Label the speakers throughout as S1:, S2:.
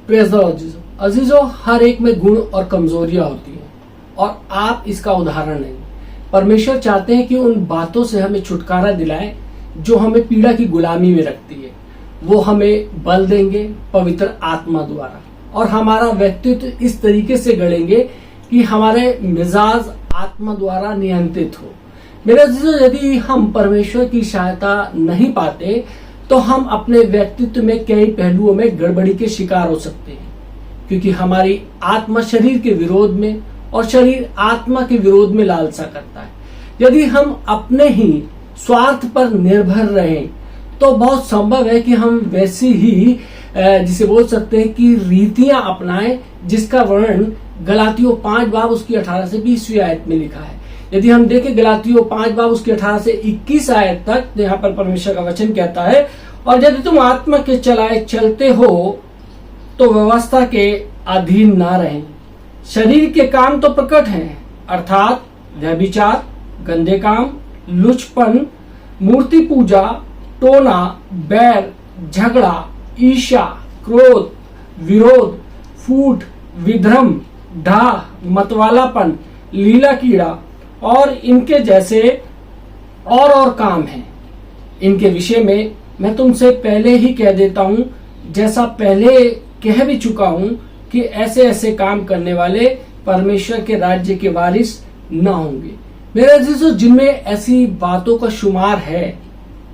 S1: Praise the Lord Jesus. अजीजों, हर एक में गुण और कमजोरियां होती हैं और आप इसका उदाहरण नहीं। परमेश्वर चाहते हैं कि उन बातों से हमें छुटकारा दिलाए जो हमें पीड़ा की गुलामी में रखती है। वो हमें बल देंगे पवित्र आत्मा द्वारा और हमारा व्यक्तित्व इस तरीके से गढ़ेंगे कि हमारे मिजाज आत्मा द्वारा नियंत्रित हो। मेरे अजीजों, यदि हम परमेश्वर की सहायता नहीं पाते तो हम अपने व्यक्तित्व में कई पहलुओं में गड़बड़ी के शिकार हो सकते हैं, क्योंकि हमारी आत्मा शरीर के विरोध में और शरीर आत्मा के विरोध में लालसा करता है। यदि हम अपने ही स्वार्थ पर निर्भर रहें तो बहुत संभव है कि हम वैसी ही जिसे बोल सकते हैं कि रीतियां अपनाएं जिसका वर्णन गलातियों 5 बाब उसकी 18 से 20वीं आयत में लिखा है। यदि हम देखें गलातियों 5 बाब उसकी 18 से 21 आयत तक, यहाँ पर परमेश्वर का वचन कहता है, और यदि तुम आत्मा के चलाए चलते हो तो व्यवस्था के अधीन ना रहें। शरीर के काम तो प्रकट हैं, अर्थात व्यभिचार, गंदे काम, लुचपन, मूर्ति पूजा, टोना, बैर, झगड़ा, ईर्ष्या, क्रोध, विरोध, फूट, विधर्म, ढाह, मतवालापन, लीला कीड़ा और इनके जैसे और काम हैं। इनके विषय में मैं तुमसे पहले ही कह देता हूं, जैसा पहले कह भी चुका हूं, कि ऐसे ऐसे काम करने वाले परमेश्वर के राज्य के वारिस न होंगे। मेरे अजीजों, जिनमें ऐसी बातों का शुमार है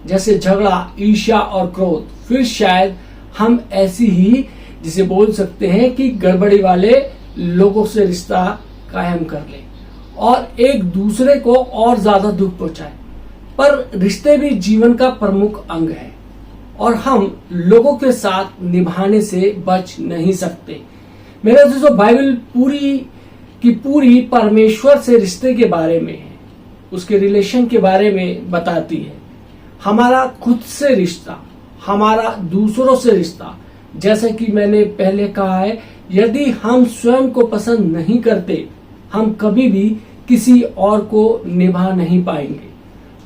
S1: जैसे झगड़ा, ईर्ष्या और क्रोध, फिर शायद हम ऐसी ही जिसे बोल सकते हैं कि गड़बड़ी वाले लोगों से रिश्ता कायम कर लें और एक दूसरे को और ज्यादा दुख पहुंचाएं। पर रिश्ते भी जीवन का प्रमुख अंग है और हम लोगों के साथ निभाने से बच नहीं सकते। मेरे दोस्तों, बाइबल पूरी की पूरी परमेश्वर से रिश्ते के बारे में है, उसके रिलेशन के बारे में बताती है। हमारा खुद से रिश्ता, हमारा दूसरों से रिश्ता, जैसा कि मैंने पहले कहा है, यदि हम स्वयं को पसंद नहीं करते हम कभी भी किसी और को निभा नहीं पाएंगे।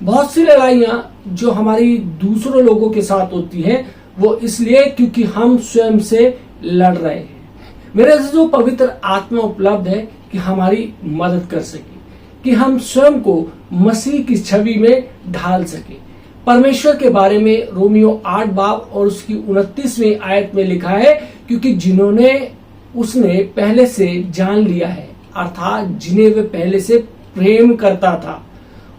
S1: बहुत सी लड़ाइयां जो हमारी दूसरों लोगों के साथ होती हैं वो इसलिए क्योंकि हम स्वयं से लड़ रहे हैं। मेरे अजीजों, पवित्र आत्मा उपलब्ध है कि हमारी मदद कर सके, कि हम स्वयं को मसीह की छवि में ढाल सके। परमेश्वर के बारे में रोमियो 8 बाब और उसकी 29वीं आयत में लिखा है, क्योंकि जिन्होंने उसने पहले से जान लिया है, अर्थात जिन्हें वे पहले से प्रेम करता था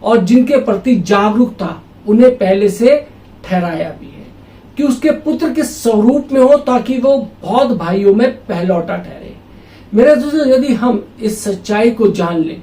S1: और जिनके प्रति जागरूक था, उन्हें पहले से ठहराया भी है कि उसके पुत्र के स्वरूप में हो, ताकि वो बहुत भाइयों में पहलौटा ठहरे। मेरे दोस्तों, यदि हम इस सच्चाई को जान लें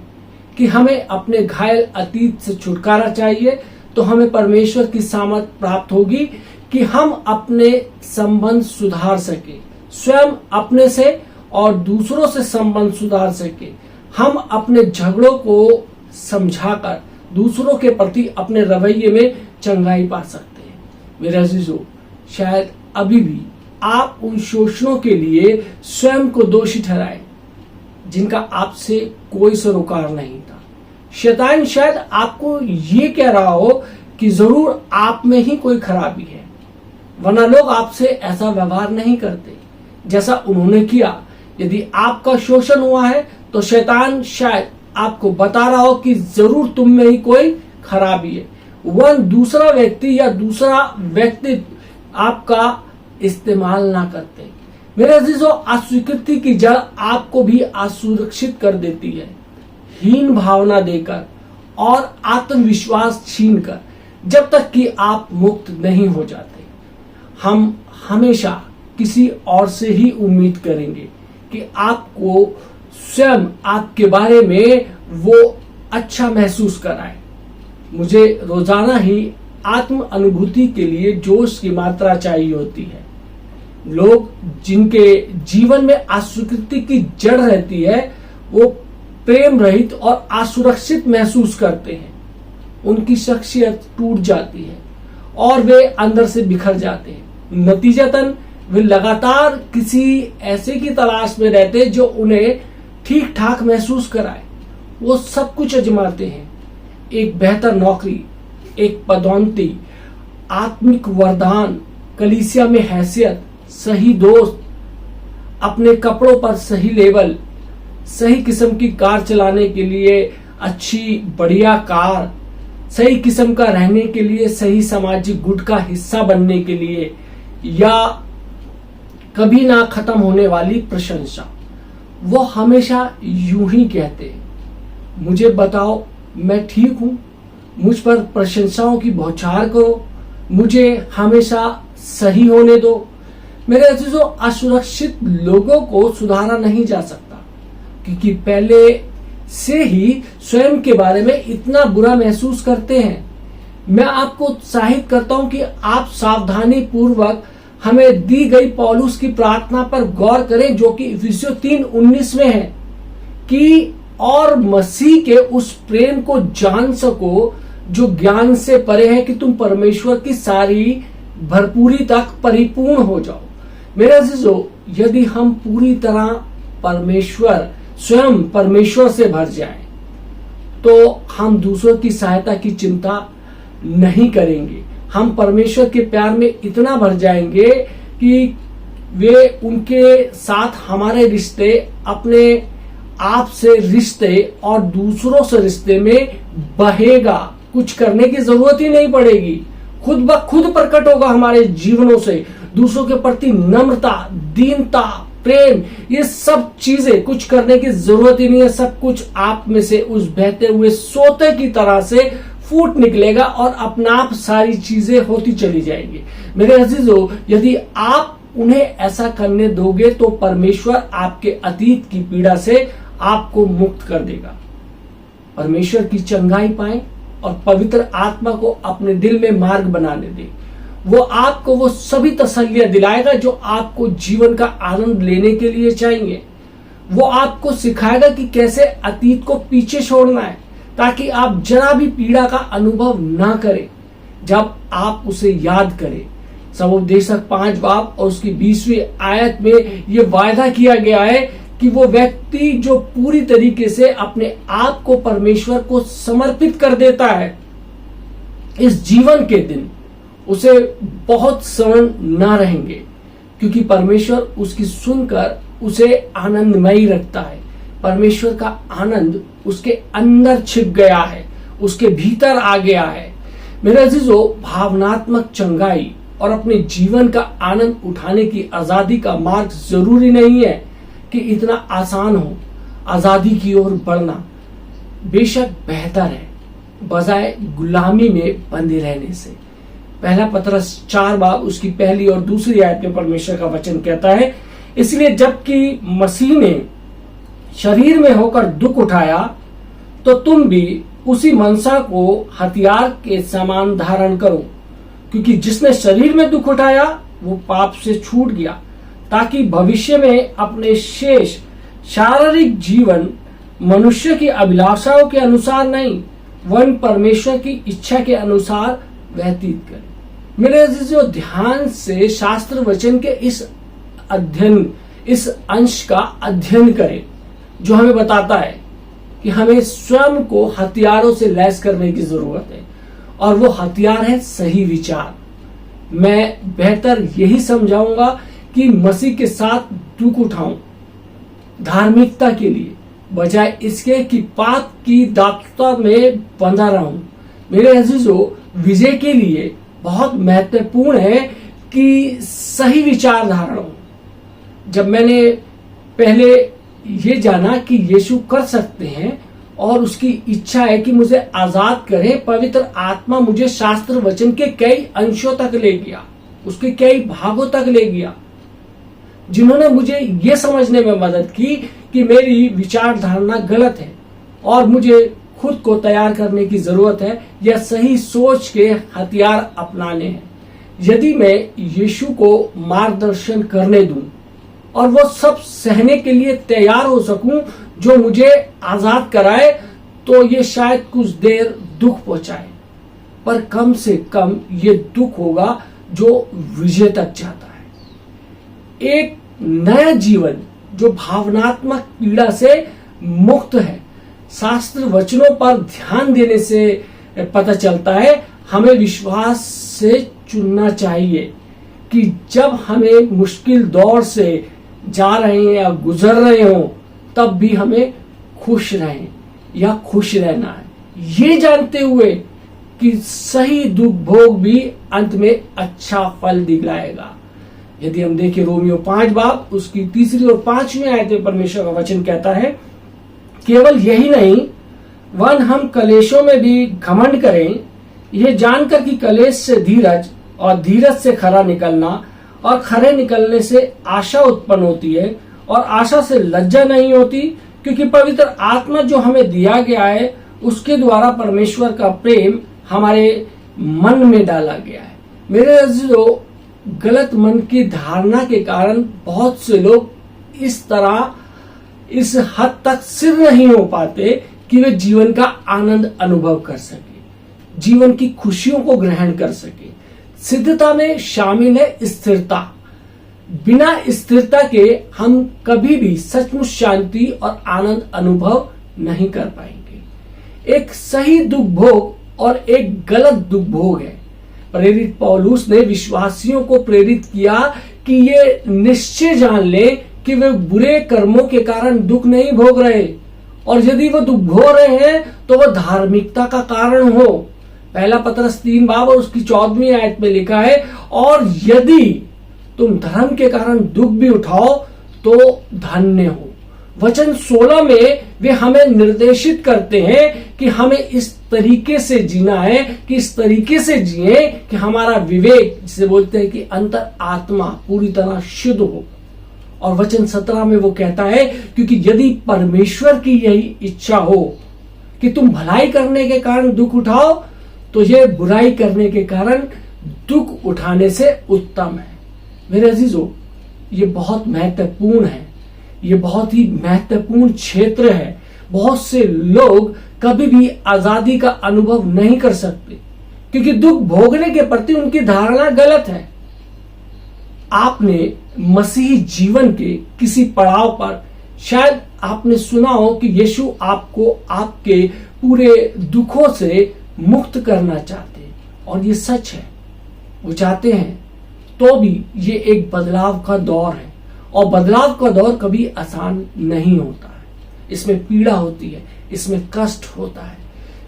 S1: कि हमें अपने घायल अतीत से छुटकारा चाहिए, तो हमें परमेश्वर की सामर्थ प्राप्त होगी कि हम अपने संबंध सुधार सके, स्वयं अपने से और दूसरों से संबंध सुधार सके। हम अपने झगड़ों को समझाकर दूसरों के प्रति अपने रवैये में चंगाई पा सकते हैं। मेरे अजीजों, शायद अभी भी आप उन शोषणों के लिए स्वयं को दोषी ठहराए जिनका आपसे कोई सरोकार नहीं था। शैतान शायद आपको ये कह रहा हो कि जरूर आप में ही कोई खराबी है, वरना लोग आपसे ऐसा व्यवहार नहीं करते जैसा उन्होंने किया। यदि आपका शोषण हुआ है तो शैतान शायद आपको बता रहा हो कि जरूर तुम में ही कोई खराबी है। वह दूसरा व्यक्ति या दूसरा व्यक्ति आपका इस्तेमाल ना करते। मेरे अजीजों, अस्वीकृति की जड़ आपको भी असुरक्षित कर देती है, हीन भावना देकर और आत्मविश्वास छीनकर, जब तक कि आप मुक्त नहीं हो जाते। हम हमेशा किसी और से ही उम्मीद करेंगे कि आपको स्वयं आपके बारे में वो अच्छा महसूस कराए। मुझे रोजाना ही आत्म अनुभूति के लिए जोश की मात्रा चाहिए होती है। लोग जिनके जीवन में अस्वीकृति की जड़ रहती है, वो प्रेम रहित और असुरक्षित महसूस करते हैं। उनकी शख्सियत टूट जाती है और वे अंदर से बिखर जाते हैं। नतीजतन वे लगातार किसी ऐसे की तलाश में रहते जो उन्हें ठीक ठाक महसूस कराए। वो सब कुछ आजमाते हैं, एक बेहतर नौकरी, एक पदोन्नति, आत्मिक वरदान, कलीसिया में हैसियत, सही दोस्त, अपने कपड़ों पर सही लेबल, सही किस्म की कार चलाने के लिए अच्छी बढ़िया कार, सही किस्म का रहने के लिए सही सामाजिक गुट का हिस्सा बनने के लिए, या कभी ना खत्म होने वाली प्रशंसा। वो हमेशा यूं ही कहते हैं, मुझे बताओ मैं ठीक हूं, मुझ पर प्रशंसाओं की बौछार करो, मुझे हमेशा सही होने दो। मेरे अजीजों, असुरक्षित लोगों को सुधारा नहीं जा सकता, क्योंकि पहले से ही स्वयं के बारे में इतना बुरा महसूस करते हैं। मैं आपको उत्साहित करता हूं कि आप सावधानी पूर्वक हमें दी गई पौलुस की प्रार्थना पर गौर करें, जो कि इफिसियों 3:19 में है कि और मसीह के उस प्रेम को जान सको जो ज्ञान से परे है, कि तुम परमेश्वर की सारी भरपूरी तक परिपूर्ण हो जाओ। मेरे अजीजों, यदि हम पूरी तरह स्वयं परमेश्वर से भर जाएं, तो हम दूसरों की सहायता की चिंता नहीं करेंगे। हम परमेश्वर के प्यार में इतना भर जाएंगे कि वे उनके साथ हमारे रिश्ते, अपने आप से रिश्ते और दूसरों से रिश्ते में बहेगा। कुछ करने की जरूरत ही नहीं पड़ेगी, खुद ब खुद प्रकट होगा हमारे जीवनों से। दूसरों के प्रति नम्रता, दीनता, प्रेम, ये सब चीजें कुछ करने की जरूरत ही नहीं है। सब कुछ आप में से उस बहते हुए सोते की तरह से फूट निकलेगा और अपना आप सारी चीजें होती चली जाएंगी। मेरे अजीजों, यदि आप उन्हें ऐसा करने दोगे तो परमेश्वर आपके अतीत की पीड़ा से आपको मुक्त कर देगा। परमेश्वर की चंगाई पाए और पवित्र आत्मा को अपने दिल में मार्ग बनाने दे। वो आपको वो सभी तसल्लियां दिलाएगा जो आपको जीवन का आनंद लेने के लिए चाहिए। वो आपको सिखाएगा कि कैसे अतीत को पीछे छोड़ना है, ताकि आप जरा भी पीड़ा का अनुभव ना करें जब आप उसे याद करें। समुपदेशक 5 बाब और उसकी 20वीं आयत में ये वायदा किया गया है कि वो व्यक्ति जो पूरी तरीके से अपने आप को परमेश्वर को समर्पित कर देता है, इस जीवन के दिन उसे बहुत स्वर्ण ना रहेंगे, क्योंकि परमेश्वर उसकी सुनकर उसे आनंदमयी रखता है। परमेश्वर का आनंद उसके अंदर छिप गया है, उसके भीतर आ गया है। मेरे अजीजों, भावनात्मक चंगाई और अपने जीवन का आनंद उठाने की आजादी का मार्ग जरूरी नहीं है कि इतना आसान हो। आजादी की ओर बढ़ना बेशक बेहतर है बजाय गुलामी में बंधे रहने से। पहला पतरस 4 बाब उसकी पहली और दूसरी आयत में परमेश्वर का वचन कहता है, इसलिए जबकि मसीह ने शरीर में होकर दुख उठाया, तो तुम भी उसी मनसा को हथियार के समान धारण करो, क्योंकि जिसने शरीर में दुख उठाया वो पाप से छूट गया, ताकि भविष्य में अपने शेष शारीरिक जीवन मनुष्य की अभिलाषाओं के अनुसार नहीं, वरन परमेश्वर की इच्छा के अनुसार व्यतीत करे। मेरे अजीजों, ध्यान से शास्त्र वचन के इस अंश का अध्ययन करें, जो हमें बताता है कि हमें स्वयं को हथियारों से लैस करने की जरूरत है, और वो हथियार है सही विचार। मैं बेहतर यही समझाऊंगा कि मसीह के साथ दुख उठाऊं धार्मिकता के लिए, बजाय इसके कि पाप की दासता में बंधा रहूं। मेरे अजीजों, विजय के लिए बहुत महत्वपूर्ण है कि सही विचार धारण हो। जब मैंने पहले ये जाना कि यीशु कर सकते हैं और उसकी इच्छा है कि मुझे आजाद करे, पवित्र आत्मा मुझे शास्त्र वचन के कई अंशों तक ले गया, उसके कई भागों तक ले गया, जिन्होंने मुझे ये समझने में मदद की कि मेरी विचार धारणा गलत है और मुझे खुद को तैयार करने की जरूरत है या सही सोच के हथियार अपनाने हैं। यदि मैं यीशु को मार्गदर्शन करने दूं और वो सब सहने के लिए तैयार हो सकूं जो मुझे आजाद कराए, तो ये शायद कुछ देर दुख पहुंचाए, पर कम से कम ये दुख होगा जो विजय तक जाता है। एक नया जीवन जो भावनात्मक पीड़ा से मुक्त है। शास्त्र वचनों पर ध्यान देने से पता चलता है हमें विश्वास से चुनना चाहिए कि जब हमें मुश्किल दौर से जा रहे हैं या गुजर रहे हो, तब भी हमें खुश रहें या खुश रहना है, ये जानते हुए कि सही दुख भोग भी अंत में अच्छा फल दिलाएगा। यदि हम देखें रोमियो 5 बाब उसकी 3 और 5 आयत में परमेश्वर का वचन कहता है, केवल यही नहीं वन हम कलेशों में भी घमंड करें, यह जानकर कि कलेश से धीरज और धीरज से खरा निकलना और खरे निकलने से आशा उत्पन्न होती है और आशा से लज्जा नहीं होती, क्योंकि पवित्र आत्मा जो हमें दिया गया है उसके द्वारा परमेश्वर का प्रेम हमारे मन में डाला गया है। मेरे अजीजों, गलत मन की धारणा के कारण बहुत से लोग इस तरह इस हद तक स्थिर नहीं हो पाते कि वे जीवन का आनंद अनुभव कर सके, जीवन की खुशियों को ग्रहण कर सके। सिद्धता में शामिल है स्थिरता। बिना स्थिरता के हम कभी भी सचमुच शांति और आनंद अनुभव नहीं कर पाएंगे। एक सही दुख भोग और एक गलत दुख भोग है। प्रेरित पौलुस ने विश्वासियों को प्रेरित किया कि ये निश्चय जान ले कि वे बुरे कर्मों के कारण दुख नहीं भोग रहे, और यदि वो दुख भोग रहे हैं तो वह धार्मिकता का कारण हो। पहला पतरस 3 बाब और उसकी 14वीं आयत में लिखा है, और यदि तुम धर्म के कारण दुख भी उठाओ तो धन्य हो। वचन 16 में वे हमें निर्देशित करते हैं कि हमें इस तरीके से जीना है, कि इस तरीके से जिए कि हमारा विवेक, जिसे बोलते हैं कि अंतर आत्मा, पूरी तरह शुद्ध हो। और वचन 17 में वो कहता है, क्योंकि यदि परमेश्वर की यही इच्छा हो कि तुम भलाई करने के कारण दुख उठाओ, तो यह बुराई करने के कारण दुख उठाने से उत्तम है। मेरे अजीजों, ये बहुत महत्वपूर्ण है, ये बहुत ही महत्वपूर्ण क्षेत्र है। बहुत से लोग कभी भी आजादी का अनुभव नहीं कर सकते, क्योंकि दुख भोगने के प्रति उनकी धारणा गलत है। आपने मसीही जीवन के किसी पड़ाव पर शायद आपने सुना हो कि यीशु आपको आपके पूरे दुखों से मुक्त करना चाहते हैं, और ये सच है, वो चाहते हैं। तो भी ये एक बदलाव का दौर है, और बदलाव का दौर कभी आसान नहीं होता है। इसमें पीड़ा होती है, इसमें कष्ट होता है।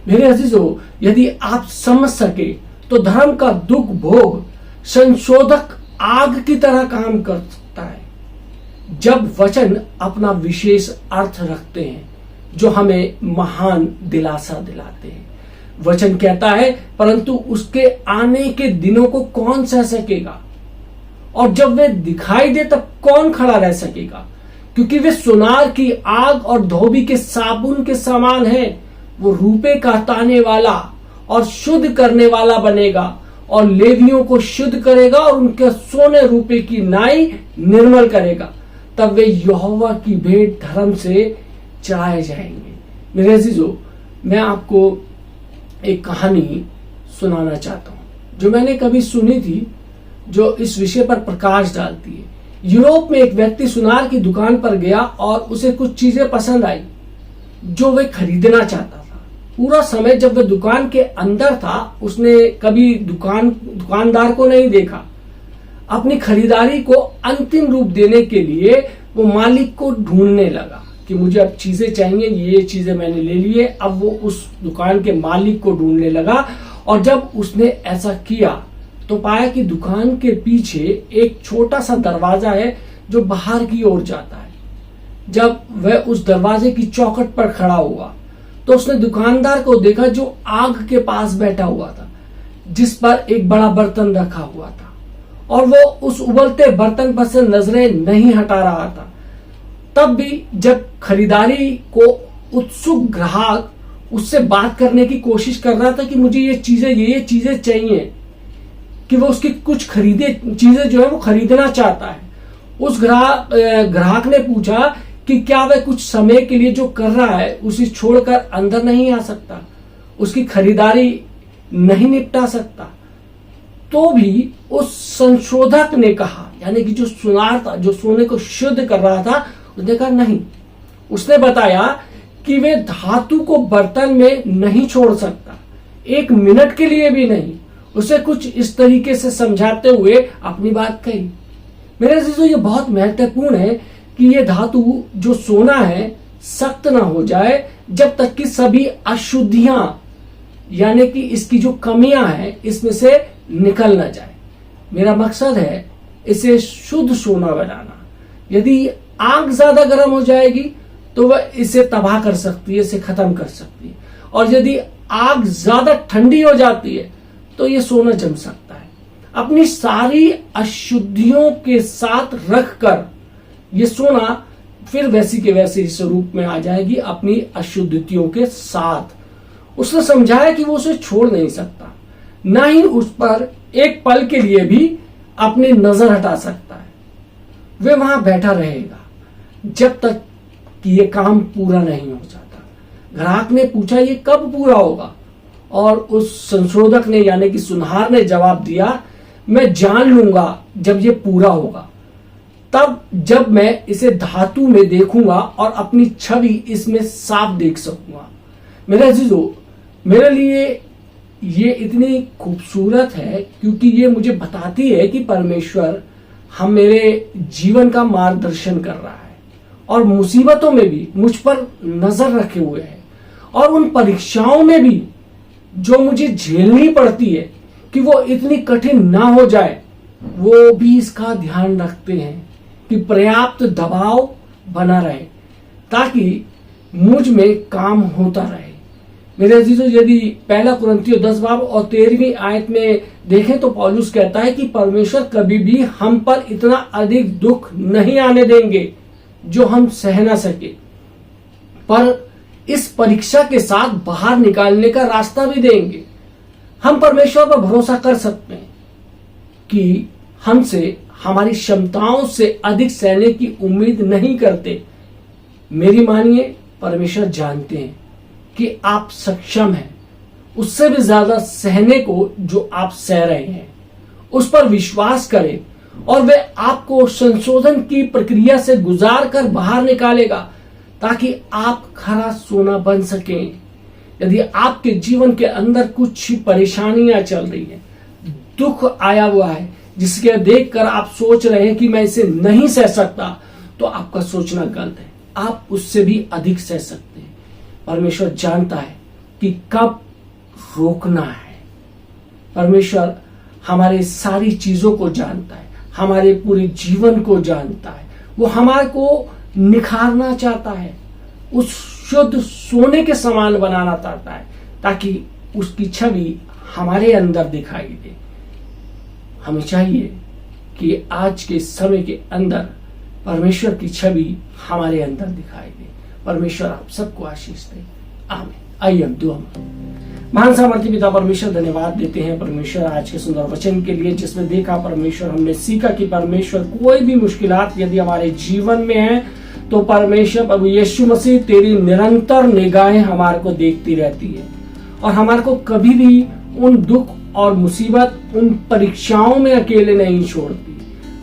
S1: मेरे अजीजों, यदि आप समझ सके तो धर्म का दुख भोग संशोधक आग की तरह काम कर सकता है, जब वचन अपना विशेष अर्थ रखते हैं जो हमें महान दिलासा दिलाते हैं। वचन कहता है, परंतु उसके आने के दिनों को कौन सह सकेगा, और जब वे दिखाई दे तब कौन खड़ा रह सकेगा, क्योंकि वे सुनार की आग और धोबी के साबुन के समान है। वो रूपे का ताने वाला और शुद्ध करने वाला बनेगा, और लेवियों को शुद्ध करेगा और उनके सोने रूपे की नाई निर्मल करेगा। तब वे यहोवा की भेंट धर्म से चढ़ाए जाएंगे। मेरे अजीजों, मैं आपको एक कहानी सुनाना चाहता हूं जो मैंने कभी सुनी थी, जो इस विषय पर प्रकाश डालती है। यूरोप में एक व्यक्ति सुनार की दुकान पर गया और उसे कुछ चीजें पसंद आई जो वे खरीदना चाहता था। पूरा समय जब वह दुकान के अंदर था, उसने कभी दुकानदार को नहीं देखा। अपनी खरीदारी को अंतिम रूप देने के लिए वो मालिक को ढूंढने लगा कि मुझे अब चीजें चाहिए, ये चीजें मैंने ले ली है। अब वो उस दुकान के मालिक को ढूंढने लगा, और जब उसने ऐसा किया तो पाया कि दुकान के पीछे एक छोटा सा दरवाजा है जो बाहर की ओर जाता है। जब वह उस दरवाजे की चौखट पर खड़ा हुआ तो उसने दुकानदार को देखा जो आग के पास बैठा हुआ था, जिस पर एक बड़ा बर्तन रखा हुआ था, और वो उस उबलते बर्तन पर से नजरें नहीं हटा रहा था। तब भी जब खरीदारी को उत्सुक ग्राहक उससे बात करने की कोशिश कर रहा था कि मुझे ये चीजें चाहिए, कि वो उसकी कुछ खरीदे चीजें जो है वो खरीदना चाहता है, उस ग्राहक ने पूछा कि क्या वह कुछ समय के लिए जो कर रहा है उसे छोड़कर अंदर नहीं आ सकता, उसकी खरीदारी नहीं निपटा सकता। तो भी उस संशोधक ने कहा, यानी कि जो सुनार था, जो सोने को शुद्ध कर रहा था, उसने कहा नहीं। उसने बताया कि वे धातु को बर्तन में नहीं छोड़ सकता, 1 मिनट के लिए भी नहीं। उसे कुछ इस तरीके से समझाते हुए अपनी बात कही। मेरे अजीजों, ये बहुत महत्वपूर्ण है कि ये धातु जो सोना है सख्त ना हो जाए जब तक कि सभी अशुद्धियां यानी कि इसकी जो कमियां हैं इसमें से निकल ना जाए। मेरा मकसद है इसे शुद्ध सोना बनाना। यदि आग ज्यादा गर्म हो जाएगी तो वह इसे तबाह कर सकती है, इसे खत्म कर सकती है, और यदि आग ज्यादा ठंडी हो जाती है तो ये सोना जम सकता है। अपनी सारी अशुद्धियों के साथ रखकर ये सोना फिर वैसी के वैसे स्वरूप में आ जाएगी अपनी अशुद्धियों के साथ। उसने समझाया कि वो उसे छोड़ नहीं सकता, ना ही उस पर एक पल के लिए भी अपनी नजर हटा सकता है। वे वहां बैठा रहेगा जब तक कि ये काम पूरा नहीं हो जाता। ग्राहक ने पूछा ये कब पूरा होगा, और उस संशोधक ने यानी कि सुनहार ने जवाब दिया, मैं जान लूंगा जब ये पूरा होगा, तब जब मैं इसे धातु में देखूंगा और अपनी छवि इसमें साफ देख सकूंगा। मेरे अजीजों, मेरे लिए ये इतनी खूबसूरत है क्योंकि ये मुझे बताती है कि परमेश्वर हम मेरे जीवन का मार्गदर्शन कर रहा है और मुसीबतों में भी मुझ पर नजर रखे हुए है, और उन परीक्षाओं में भी जो मुझे झेलनी पड़ती है कि वो इतनी कठिन ना हो जाए, वो भी इसका ध्यान रखते हैं कि पर्याप्त दबाव बना रहे ताकि मुझ में काम होता रहे। मेरे अजीजों, यदि पहला कुरिन्थियों 10 बाब और 13वीं आयत में देखें तो पौलुस कहता है कि परमेश्वर कभी भी हम पर इतना अधिक दुख नहीं आने देंगे जो हम सह ना सके, पर इस परीक्षा के साथ बाहर निकालने का रास्ता भी देंगे। हम परमेश्वर पर भरोसा कर सकते हैं कि हमसे हमारी क्षमताओं से अधिक सहने की उम्मीद नहीं करते। मेरी मानिए, परमेश्वर जानते हैं कि आप सक्षम हैं उससे भी ज्यादा सहने को जो आप सह रहे हैं। उस पर विश्वास करें और वह आपको संशोधन की प्रक्रिया से गुजार कर बाहर निकालेगा ताकि आप खरा सोना बन सकें। यदि आपके जीवन के अंदर कुछ परेशानियां चल रही हैं, दुख आया हुआ है जिसके देखकर आप सोच रहे हैं कि मैं इसे नहीं सह सकता, तो आपका सोचना गलत है। आप उससे भी अधिक सह सकते हैं। परमेश्वर जानता है कि कब रोकना है। परमेश्वर हमारे सारी चीजों को जानता है, हमारे पूरे जीवन को जानता है। वो हमारे को निखारना चाहता है, उस शुद्ध सोने के समान बनाना चाहता है ताकि उसकी छवि हमारे अंदर दिखाई दे। हमें चाहिए कि आज के समय के अंदर परमेश्वर की छवि हमारे अंदर दिखाई दे। परमेश्वर आप सबको आशीष दे। आमीन। आइए हम दुआ मांगें। महान सामर्थी पिता परमेश्वर, धन्यवाद देते हैं परमेश्वर आज के सुंदर वचन के लिए, जिसमें देखा परमेश्वर हमने सीखा कि परमेश्वर कोई भी मुश्किलात यदि हमारे जीवन में है तो परमेश्वर प्रभु यीशु मसीह तेरी निरंतर निगाहें हमारे को देखती रहती है और हमारे को कभी भी उन दुख और मुसीबत, उन परीक्षाओं में अकेले नहीं छोड़ती।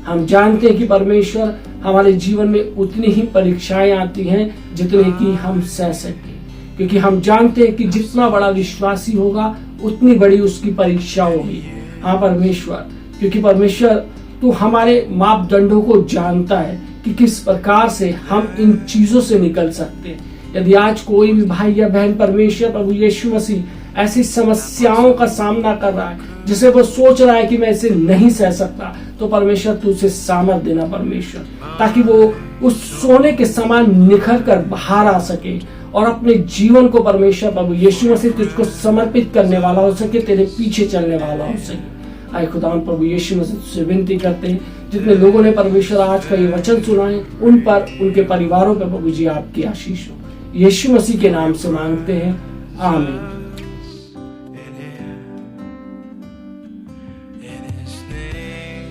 S1: हम जानते हैं कि परमेश्वर हमारे जीवन में उतनी ही परीक्षाएं आती हैं जितने कि हम सह सके, क्योंकि हम जानते हैं कि जितना बड़ा विश्वासी होगा उतनी बड़ी उसकी परीक्षा होगी। हाँ परमेश्वर, क्योंकि परमेश्वर तू हमारे मापदंडों को जानता है कि किस प्रकार से हम इन चीजों से निकल सकते हैं। यदि आज कोई भी भाई या बहन परमेश्वर प्रभु यीशु मसीह ऐसी समस्याओं का सामना कर रहा है जिसे वो सोच रहा है कि मैं इसे नहीं सह सकता, तो परमेश्वर तू उसे सामर्थ देना परमेश्वर, ताकि वो उस सोने के समान निखर कर बाहर आ सके और अपने जीवन को परमेश्वर प्रभु यीशु मसीह तुझको समर्पित करने वाला हो सके, तेरे पीछे चलने वाला हो सके। आए खुदावन प्रभु यीशु मसीह तुझसे विनती करते हैं, जितने लोगों ने परमेश्वर आज का ये वचन सुना है उन पर, उनके परिवारों पर प्रभु जी आपकी आशीष हो। यीशु मसीह के नाम से मांगते हैं, आमीन।